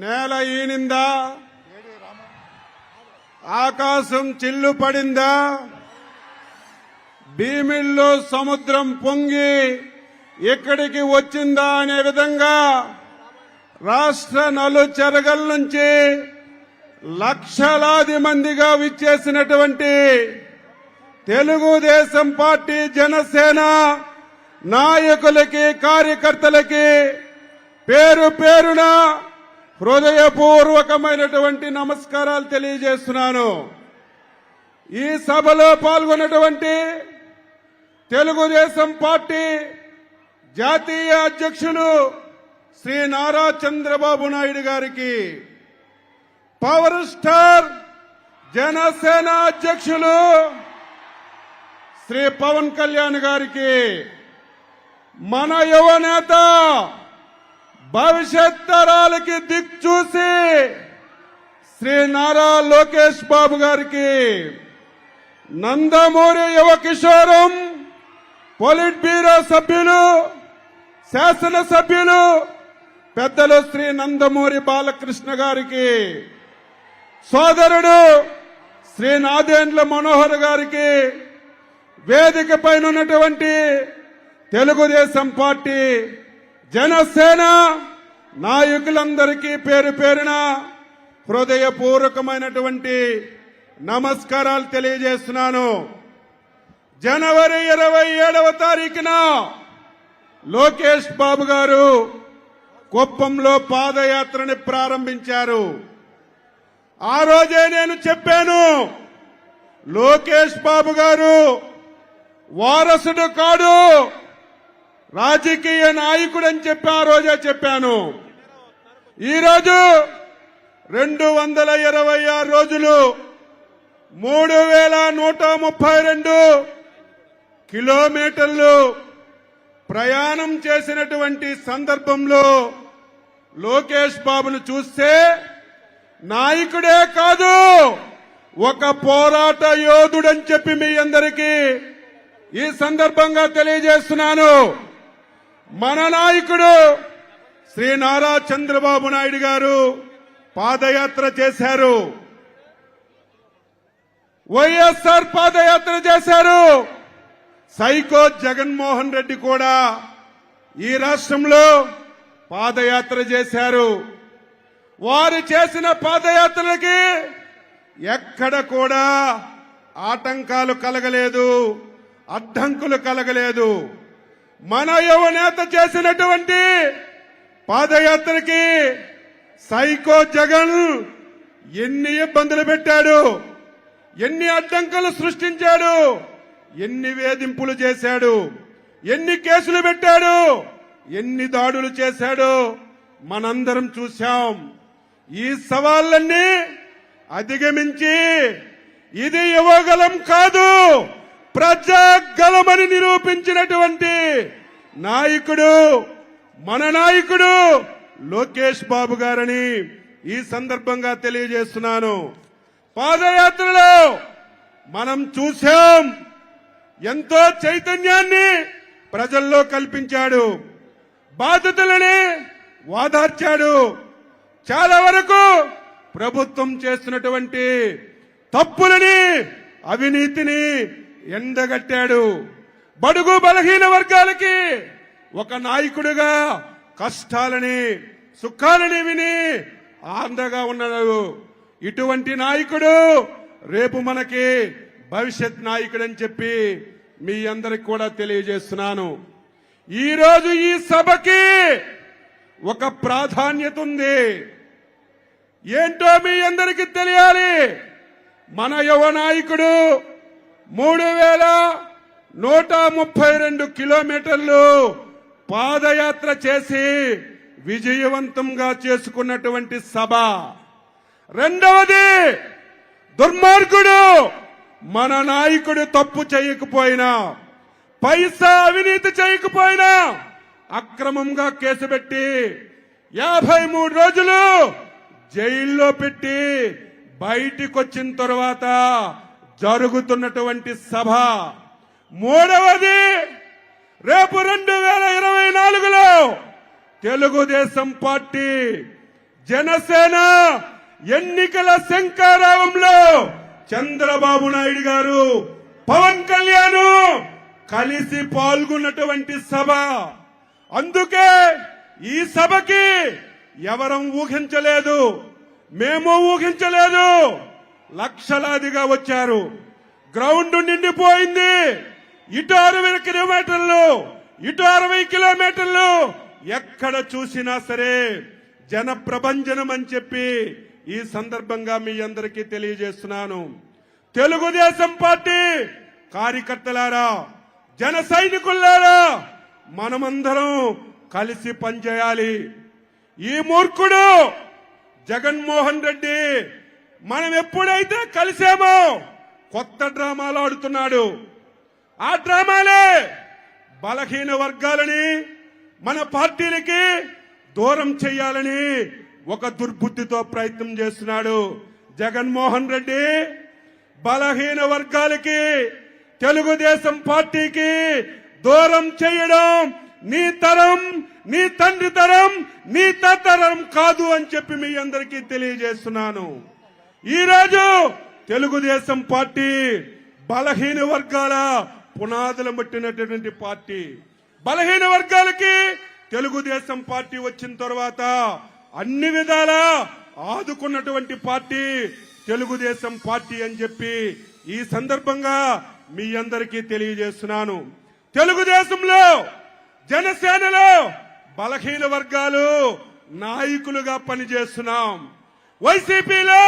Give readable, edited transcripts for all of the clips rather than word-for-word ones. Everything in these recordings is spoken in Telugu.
నేల ఈనిందా, ఆకాశం చిల్లు పడిందా, భీమిల్లో సముద్రం పొంగి ఇక్కడికి వచ్చిందా అనే విధంగా రాష్ట్ర నలుచెరగల నుంచి లక్షలాది మందిగా విచ్చేసినటువంటి తెలుగుదేశం పార్టీ, జనసేన నాయకులకి, కార్యకర్తలకి పేరు పేరున హృదయపూర్వకమైనటువంటి నమస్కారాలు తెలియజేస్తున్నాను. ఈ సభలో పాల్గొన్నటువంటి తెలుగుదేశం పార్టీ జాతీయ అధ్యక్షులు శ్రీ నారా చంద్రబాబు నాయుడు గారికి, పవర్ స్టార్ జనసేన అధ్యక్షులు శ్రీ పవన్ కళ్యాణ్ గారికి, మన యువనేత భవిష్యత్ తరాలకి దిక్చూసి శ్రీ నారా లోకేష్ బాబు గారికి, నందమూరి యువ కిషోరం పొలిట్ బ్యూరో సభ్యులు, శాసనసభ్యులు పెద్దలు శ్రీ నందమూరి బాలకృష్ణ గారికి, సోదరుడు శ్రీ నాదెండ్ల మనోహర్ గారికి, వేదిక పైన ఉన్నటువంటి తెలుగుదేశం పార్టీ, జనసేన నాయకులందరికీ పేరు పేరున హృదయపూర్వకమైనటువంటి నమస్కారాలు తెలియజేస్తున్నాను. జనవరి 27వ తారీఖున లోకేష్ బాబు గారు కుప్పంలో పాదయాత్రని ప్రారంభించారు. ఆ రోజే నేను చెప్పాను, లోకేష్ బాబు గారు వారసుడు కాడు, రాజకీయ నాయకుడు అని చెప్పి ఆ రోజే చెప్పాను. ఈరోజు 226 రోజులు 3132 కిలోమీటర్లు ప్రయాణం చేసినటువంటి సందర్భంలో లోకేష్ బాబును చూస్తే నాయకుడే కాదు, ఒక పోరాట యోధుడని చెప్పి మీ అందరికీ ఈ సందర్భంగా తెలియజేస్తున్నాను. మన నాయకుడు శ్రీ నారా చంద్రబాబు నాయుడు గారు పాదయాత్ర చేశారు, వైఎస్ఆర్ పాదయాత్ర చేశారు. సైకో జగన్మోహన్ రెడ్డి కూడా ఈ రాష్ట్రంలో పాదయాత్ర చేశారు. వారు చేసిన పాదయాత్రలకి ఎక్కడ కూడా ఆటంకాలు కలగలేదు, అడ్డంకులు కలగలేదు. మన యువనేత చేసినటువంటి పాదయాత్రకి సైకో జగన్ ఎన్ని ఇబ్బందులు పెట్టాడు, ఎన్ని అడ్డంకులు సృష్టించాడు, ఎన్ని వేధింపులు చేశాడు, ఎన్ని కేసులు పెట్టాడు, ఎన్ని దాడులు చేశాడు మనందరం చూశాం. ఈ సవాళ్లన్నీ అధిగమించి ఇది యువగలం కాదు, ప్రజాగలమని నిరూపించినటువంటి నాయకుడు మన నాయకుడు లోకేష్ బాబు గారని ఈ సందర్భంగా తెలియజేస్తున్నాను. పాదయాత్రలో మనం చూశాం, ఎంతో చైతన్యాన్ని ప్రజల్లో కల్పించాడు, బాధితులని వాదార్చాడు. చాలా వరకు ప్రభుత్వం చేస్తున్నటువంటి తప్పులని, అవినీతిని ఎండగట్టాడు. బడుగు బలహీన వర్గాలకి ఒక నాయకుడిగా కష్టాలని, సుఖాలని విని ఆందగా ఉన్నాడు. ఇటువంటి నాయకుడు రేపు మనకి భవిష్యత్ నాయకుడని చెప్పి మీ అందరికి కూడా తెలియజేస్తున్నాను. ఈరోజు ఈ సభకి ఒక ప్రాధాన్యత ఉంది. ఏంటో మీ అందరికీ తెలియాలి. మన యువ నాయకుడు 3132 కిలోమీటర్లు పాదయాత్ర చేసి విజయవంతంగా చేసుకున్నటువంటి సభ. రెండవది, దుర్మార్గుడు మన నాయకుడు తప్పు చేయకపోయినా, పైసా అవినీతి చేయకపోయినా అక్రమంగా కేసు పెట్టి 53 రోజులు జైల్లో పెట్టి బయటికి వచ్చిన తర్వాత జరుగుతున్నటువంటి సభ. మూడవది, రేపు 2024లో తెలుగుదేశం పార్టీ, జనసేన ఎన్నికల శంఖారావంలో చంద్రబాబు నాయుడు గారు, పవన్ కళ్యాణ్ కలిసి పాల్గొన్నటువంటి సభ. అందుకే ఈ సభకి ఎవరం ఊహించలేదు, మేము ఊహించలేదు. లక్షలాదిగా వచ్చారు, గ్రౌండ్ నిండిపోయింది. ఇటు 60 కిలోమీటర్లు, ఇటు 60 కిలోమీటర్లు, ఎక్కడ చూసినా సరే జన ప్రభంజనం అని చెప్పి ఈ సందర్భంగా మీ అందరికీ తెలియజేస్తున్నాను. తెలుగుదేశం పార్టీ కార్యకర్తలారా, జన సైనికులారా, మనమందరం కలిసి పనిచేయాలి. ఈ మూర్ఖుడు జగన్మోహన్ రెడ్డి మనం ఎప్పుడైతే కలిసామో కొత్త డ్రామాలు ఆడుతున్నాడు. ఆ డ్రామాలే బలహీన వర్గాలని మన పార్టీలకి దూరం చేయాలని ఒక దుర్బుద్ధితో ప్రయత్నం చేస్తున్నాడు జగన్మోహన్ రెడ్డి. బలహీన వర్గాలకి, తెలుగుదేశం పార్టీకి దూరం చేయడం నీ తరం, నీ తండ్రి తరం, నీ తరం కాదు అని చెప్పి మీ అందరికీ తెలియజేస్తున్నాను. ఈరోజు తెలుగుదేశం పార్టీ బలహీన వర్గాల పునాదులు పట్టినటువంటి పార్టీ. బలహీన వర్గాలకి తెలుగుదేశం పార్టీ వచ్చిన తర్వాత అన్ని విధాలా ఆదుకున్నటువంటి పార్టీ తెలుగుదేశం పార్టీ అని చెప్పి ఈ సందర్భంగా మీ అందరికీ తెలియజేస్తున్నాను. తెలుగుదేశంలో, జనసేనలో బలహీన వర్గాలు నాయకులుగా పనిచేస్తున్నాం. వైసీపీలో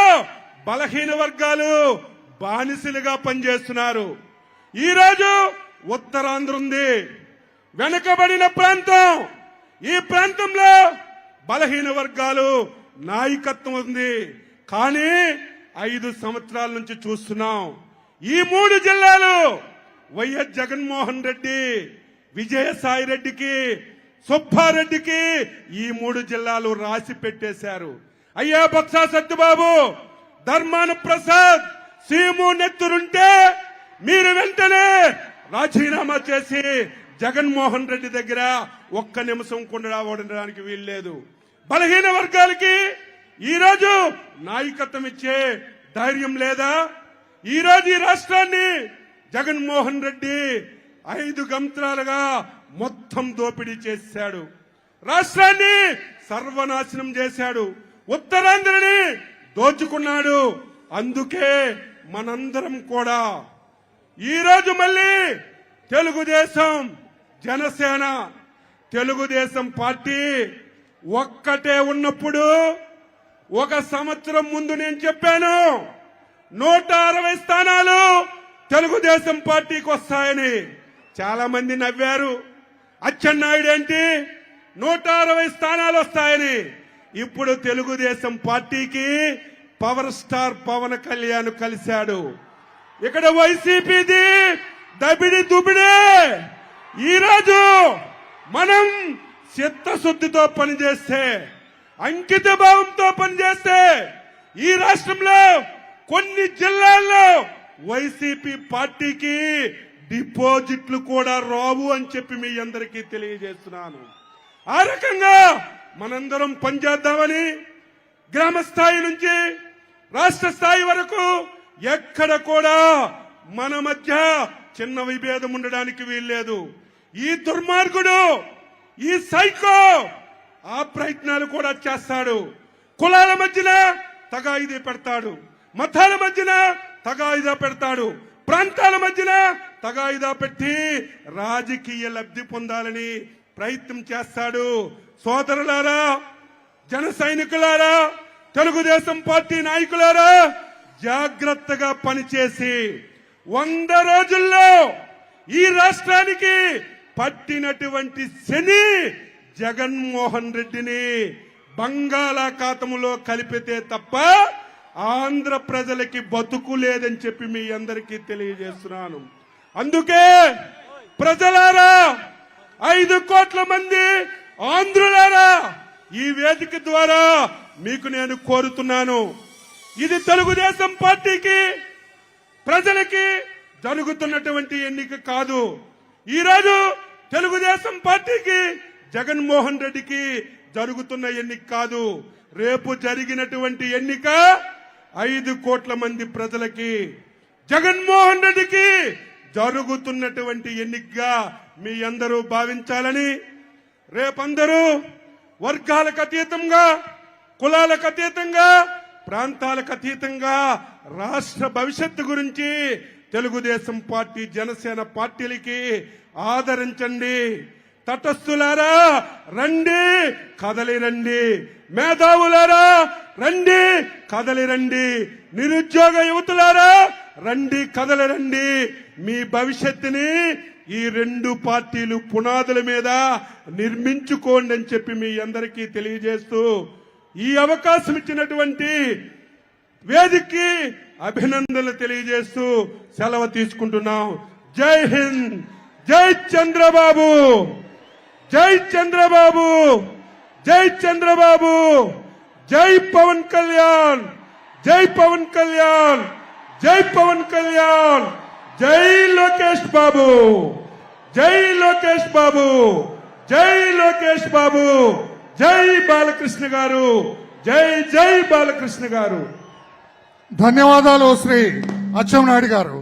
బలహీన వర్గాలు బానిసలుగా పనిచేస్తున్నారు. ఈరోజు ఉత్తరాంధ్ర ఉంది, వెనుకబడిన ప్రాంతం. ఈ ప్రాంతంలో బలహీన వర్గాలు నాయకత్వం ఉంది. కానీ 5 సంవత్సరాల నుంచి చూస్తున్నాం, ఈ 3 జిల్లాలు వైఎస్ జగన్మోహన్ రెడ్డి, విజయసాయి రెడ్డికి, సుబ్బారెడ్డికి ఈ 3 జిల్లాలు రాసి పెట్టేశారు. అయ్యా బొత్స సత్యబాబు, ధర్మాన ప్రసాద్, సీము నెత్తురుంటే మీరు వెంటనే రాజీనామా చేసి జగన్మోహన్ రెడ్డి దగ్గర ఒక్క నిమిషం కూడా ఉండడానికి వీల్లేదు. బలహీన వర్గాలకి ఈరోజు నాయకత్వం ఇచ్చే ధైర్యం లేదా? ఈరోజు ఈ రాష్ట్రాన్ని జగన్మోహన్ రెడ్డి 5 సంవత్సరాలుగా మొత్తం దోపిడీ చేశాడు. రాష్ట్రాన్ని సర్వనాశనం చేశాడు. ఉత్తరాంధ్రని దోచుకున్నాడు. అందుకే మనందరం కూడా ఈరోజు మళ్ళీ తెలుగుదేశం, జనసేన, తెలుగుదేశం పార్టీ ఒక్కటే ఉన్నప్పుడు 1 సంవత్సరం ముందు నేను చెప్పాను 160 స్థానాలు తెలుగుదేశం పార్టీకి వస్తాయని. చాలా మంది నవ్వారు. అచ్చెన్నాయుడు ఏంటి 160 స్థానాలు వస్తాయని. ఇప్పుడు తెలుగుదేశం పార్టీకి పవర్ స్టార్ పవన్ కళ్యాణ్ కలిశాడు. ఇక్కడ వైసీపీది దబిడి దుబిడే. ఈరోజు మనం చిత్తశుద్ధితో పనిచేస్తే, అంకిత భావంతో పనిచేస్తే ఈ రాష్ట్రంలో కొన్ని జిల్లాల్లో వైసీపీ పార్టీకి డిపాజిట్లు కూడా రావు అని చెప్పి మీ అందరికీ తెలియజేస్తున్నాను. ఆ రకంగా మనందరం పనిచేద్దామని గ్రామ స్థాయి నుంచి రాష్ట్ర స్థాయి వరకు ఎక్కడ కూడా మన మధ్య చిన్న విభేదం ఉండడానికి వీల్లేదు. ఈ దుర్మార్గుడు, ఈ సైకో ఆ ప్రయత్నాలు కూడా చేస్తాడు. కులాల మధ్యన తగాయిదా పెడతాడు, మతాల మధ్యన తగాయిదా పెడతాడు, ప్రాంతాల మధ్యన తగాయిదా పెట్టి రాజకీయ లబ్ధి పొందాలని ప్రయత్నం చేస్తాడు. సోదరులారా, జన సైనికులారా, తెలుగుదేశం పార్టీ నాయకులారా, జాగ్రత్తగా పనిచేసి 100 రోజుల్లో ఈ రాష్ట్రానికి పట్టినటువంటి శని జగన్మోహన్ రెడ్డిని బంగాళాఖాతంలో కలిపితే తప్ప ఆంధ్ర ప్రజలకి బతుకు లేదని చెప్పి మీ అందరికీ తెలియజేస్తున్నాను. అందుకే ప్రజలారా, 5 కోట్ల మంది ఆంధ్రులారా, ఈ వేదిక ద్వారా మీకు నేను కోరుతున్నాను, ఇది తెలుగుదేశం పార్టీకి, ప్రజలకి జరుగుతున్నటువంటి ఎన్నిక కాదు. ఈరోజు తెలుగుదేశం పార్టీకి, జగన్మోహన్ రెడ్డికి జరుగుతున్న ఎన్నిక కాదు. రేపు జరిగినటువంటి ఎన్నిక 5 కోట్ల మంది ప్రజలకి, జగన్మోహన్ రెడ్డికి జరుగుతున్నటువంటి ఎన్నికగా మీ అందరూ భావించాలని, రేపందరూ వర్గాలకు అతీతంగా, కులాలకు అతీతంగా, ప్రాంతాలకు అతీతంగా రాష్ట్ర భవిష్యత్తు గురించి తెలుగుదేశం పార్టీ, జనసేన పార్టీలకి ఆదరించండి. తటస్థులారా రండి, కదలి రండి. మేధావులారా రండి, కదలి రండి. నిరుద్యోగ యువతులారా రండి, కదలి రండి. మీ భవిష్యత్తుని ఈ 2 పార్టీలు పునాదుల మీద నిర్మించుకోండి అని చెప్పి మీ అందరికీ తెలియజేస్తూ, ఈ అవకాశం ఇచ్చినటువంటి వేదికకి అభినందనలు తెలియజేస్తూ సెలవు తీసుకుంటున్నాం. జై హింద్, జై చంద్రబాబు, జై చంద్రబాబు, జై చంద్రబాబు, జై పవన్ కళ్యాణ్, జై పవన్ కళ్యాణ్, జై పవన్ కళ్యాణ్, జై లోకేష్ బాబు, జై లోకేష్ బాబు, జై లోకేష్ బాబు, జై బాలకృష్ణ గారు, జై జై బాలకృష్ణ గారు. ధన్యవాదాలు శ్రీ అచ్చెన్నాయుడు గారు.